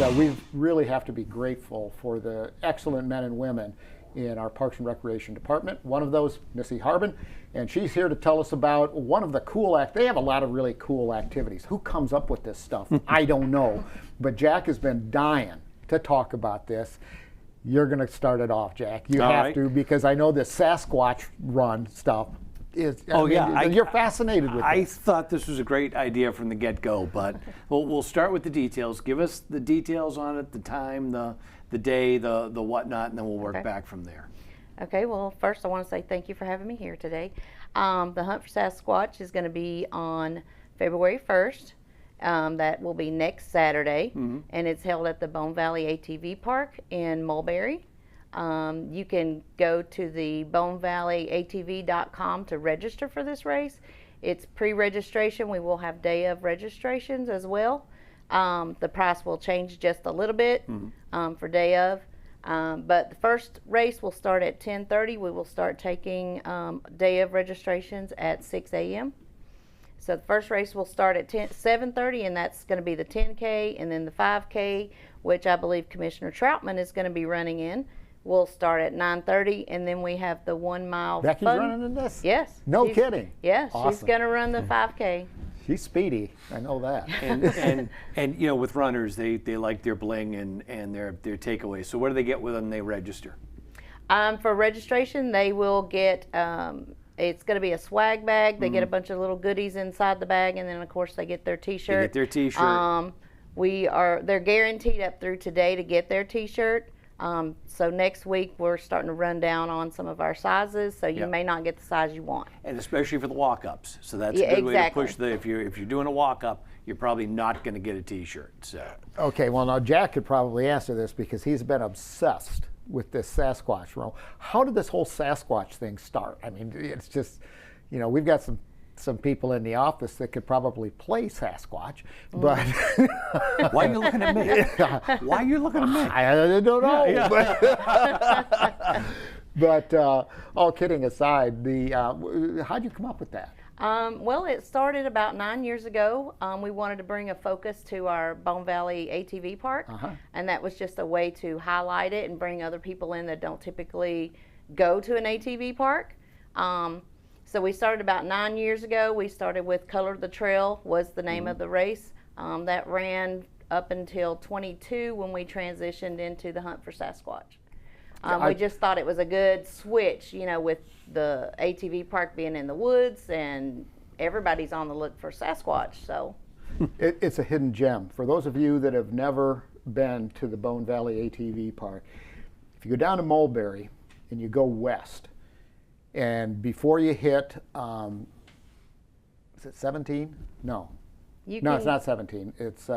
we really have to be grateful for the excellent men and women in our Parks and Recreation Department. One of those, Missy Harbin, and she's here to tell us about one of the cool they have a lot of really cool activities. Who comes up with this stuff? I don't know, but Jack has been dying to talk about this. You're going to start it off, Jack. You have to, because I know this Sasquatch Run stuff is. You're fascinated with this. I thought this was a great idea from the get-go, but we'll start with the details. Give us the details on it, the time, the day, the whatnot, and then we'll work back from there. Okay, well, first I want to say thank you for having me here today. The Hunt for Sasquatch is going to be on February 1st. That will be next Saturday, and it's held at the Bone Valley ATV Park in Mulberry. You can go to the bonevalleyatv.com to register for this race. It's pre-registration. We will have day of registrations as well. The price will change just a little bit for day of. But the first race will start at 10:30. We will start taking day of registrations at 6 a.m. So the first race will start at 7:30, and that's going to be the 10K, and then the 5K, which I believe Commissioner Troutman is going to be running in, will start at 9:30, and then we have the 1 mile. Becky's running in this? Yes. No kidding. Yeah, awesome. She's going to run the 5K. She's speedy. I know that. And you know, with runners, they like their bling and their takeaways. So what do they get when they register? For registration, they will get. It's going to be a swag bag. They get a bunch of little goodies inside the bag, and then of course they get their T-shirt. They get their T-shirt. They're guaranteed up through today to get their T-shirt. So next week we're starting to run down on some of our sizes, so you may not get the size you want. And especially for the walk-ups. So that's a good way to push if you're doing a walk-up, you're probably not going to get a T-shirt. So. Okay, well now Jack could probably answer this because he's been obsessed with this Sasquatch Run. How did this whole Sasquatch thing start? I mean, it's just, we've got some people in the office that could probably play Sasquatch, but why are you looking at me? Why are you looking at me? I don't know. Yeah. But all kidding aside, how'd you come up with that? Well, it started about 9 years ago. We wanted to bring a focus to our Bone Valley ATV Park, and that was just a way to highlight it and bring other people in that don't typically go to an ATV park. So we started about 9 years ago. We started with Color the Trail was the name of the race. That ran up until 22 when we transitioned into the Hunt for Sasquatch. We just thought it was a good switch, with the ATV park being in the woods and everybody's on the look for Sasquatch. So it's a hidden gem. For those of you that have never been to the Bone Valley ATV Park, if you go down to Mulberry and you go west, and before you hit, is it 17? No. No, it's not 17. It's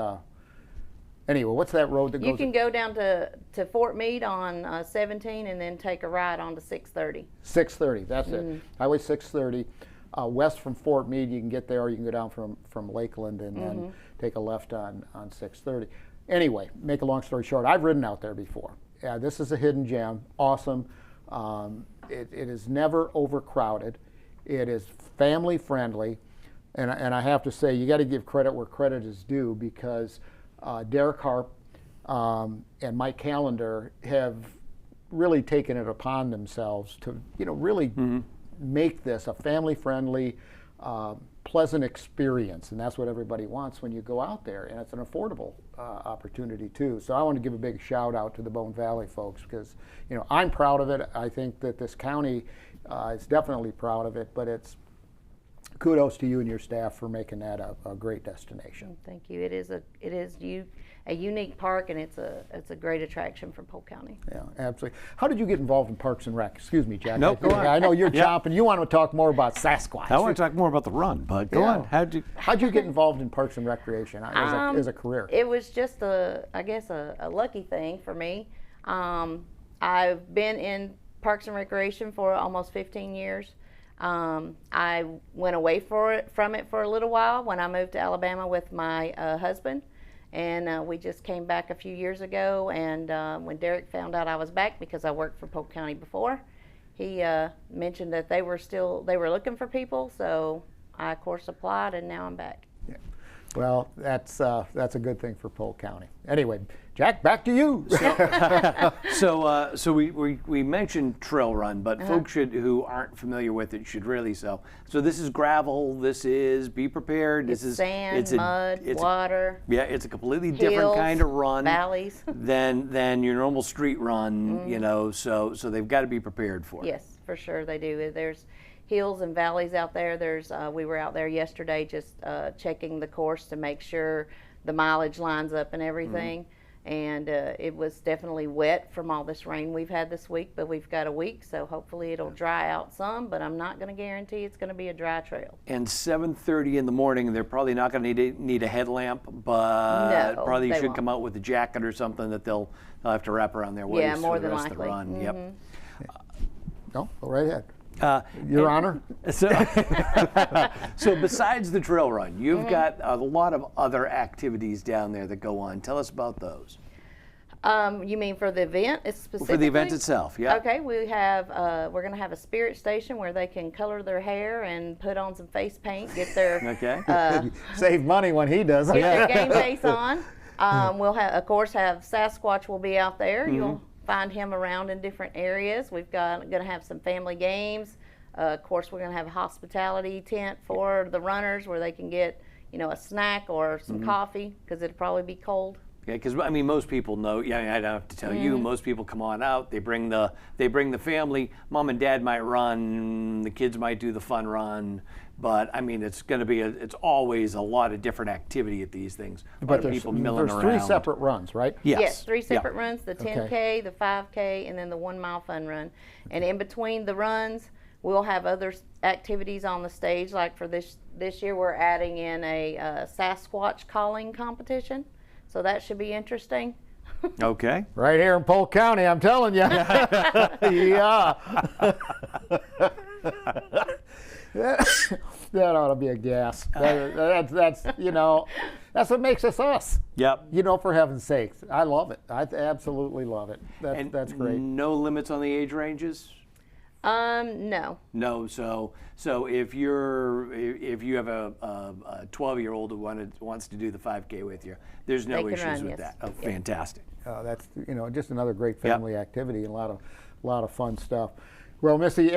anyway, what's that road that goes? You can go down to Fort Meade on 17 and then take a ride on to 630. 630, that's it. Highway 630. West from Fort Meade, you can get there, or you can go down from Lakeland and then take a left on 630. Anyway, make a long story short, I've ridden out there before. Yeah, this is a hidden gem. Awesome. It is never overcrowded. It is family friendly. And I have to say, you got to give credit where credit is due, because Derek Harp and Mike Callender have really taken it upon themselves to, really make this a family-friendly, pleasant experience, and that's what everybody wants when you go out there, and it's an affordable opportunity too. So I want to give a big shout out to the Bone Valley folks, because I'm proud of it. I think that this county is definitely proud of it, but it's kudos to you and your staff for making that a great destination. Thank you. It is a unique park, and it's a great attraction for Polk County. Yeah, absolutely. How did you get involved in Parks and Rec? Excuse me, Jack. Nope, go on. I know you're chomping. You want to talk more about Sasquatch. I want to talk more about the run, but go on. How'd you get involved in Parks and Recreation as a career? It was just a lucky thing for me. I've been in Parks and Recreation for almost 15 years. I went away from it for a little while when I moved to Alabama with my husband, and we just came back a few years ago. And when Derek found out I was back, because I worked for Polk County before, he mentioned that they were looking for people. So I of course applied, and now I'm back. Yeah. Well, that's a good thing for Polk County. Anyway, Jack, back to you. So we mentioned trail run, but folks who aren't familiar with it should really so this is gravel. This is be prepared. It's this is sand, mud, water. Yeah, it's a completely different kind of run valleys than your normal street run. You know, so they've got to be prepared for it. Yes, for sure they do. There's hills and valleys out there. There's we were out there yesterday just checking the course to make sure the mileage lines up and everything. And it was definitely wet from all this rain we've had this week, but we've got a week, so hopefully it'll dry out some, but I'm not going to guarantee it's going to be a dry trail. And 7:30 in the morning, they're probably not going to need a headlamp, but No, probably they should won't. come out with a jacket or something that they'll have to wrap around their waist Yeah, more for the than rest likely. of the run. Yep. No, go right ahead. Your Honor. So besides the trail run, you've got a lot of other activities down there that go on. Tell us about those. You mean for the event specifically? For the event itself, yeah. Okay, we have we're going to have a spirit station where they can color their hair and put on some face paint, get their Save money when he does it. get their game face on. We'll have, of course, Sasquatch will be out there. You'll find him around in different areas. We've going to have some family games. Of course, we're going to have a hospitality tent for the runners where they can get, a snack or some coffee because it'll probably be cold. Yeah, because I mean, most people know. Yeah, I don't have to tell you. Most people come on out. They bring the family. Mom and Dad might run. The kids might do the fun run. But I mean, it's going to be it's always a lot of different activity at these things. But there's three separate runs, right? Yes, 3 separate runs: the 10K, the 5K, and then the 1 mile fun run. And in between the runs, we'll have other activities on the stage. Like for this year, we're adding in a Sasquatch calling competition. So that should be interesting. Okay. Right here in Polk County, I'm telling you. Yeah. That ought to be a gas. That's that's what makes us us. Yep. For heaven's sakes, I love it. I absolutely love it. That's great. No limits on the age ranges. No. No. So if you have a 12-year-old who wants to do the 5K with you, there's no issues with that. Oh, fantastic. That's just another great family activity and a lot of fun stuff. Well, Missy,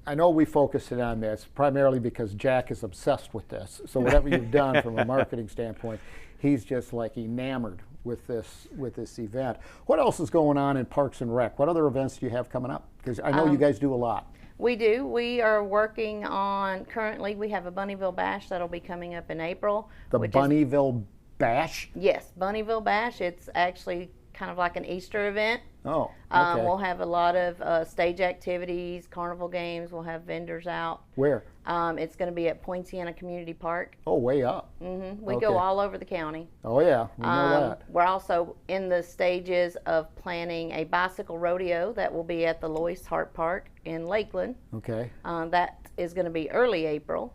I know we focused it on this primarily because Jack is obsessed with this. So whatever you've done from a marketing standpoint, he's just like enamored with this event. What else is going on in Parks and Rec? What other events do you have coming up? Because I know you guys do a lot. We do. We are working on, currently we have a Bunnyville Bash that'll be coming up in April. The Bunnyville Bash? Yes, Bunnyville Bash. It's actually kind of like an Easter event. Oh, okay. We'll have a lot of stage activities, carnival games. We'll have vendors out. Where? It's going to be at Poinciana Community Park. Oh, way up. We go all over the county. Oh, yeah, we know that. We're also in the stages of planning a bicycle rodeo that will be at the Lois Hart Park in Lakeland. Okay. That is going to be early April.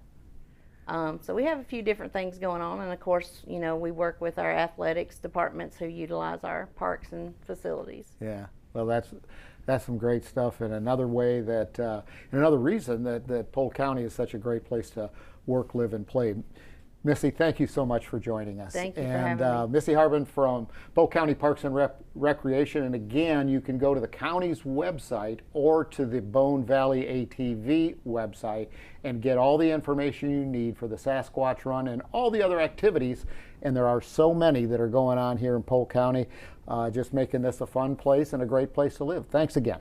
So we have a few different things going on, and of course, we work with our athletics departments who utilize our parks and facilities. Yeah, well, that's some great stuff, and another way that, another reason that Polk County is such a great place to work, live, and play. Missy, thank you so much for joining us. Thank you for having me. Missy Harbin from Polk County Parks and Recreation. And again, you can go to the county's website or to the Bone Valley ATV website and get all the information you need for the Sasquatch Run and all the other activities. And there are so many that are going on here in Polk County, just making this a fun place and a great place to live. Thanks again.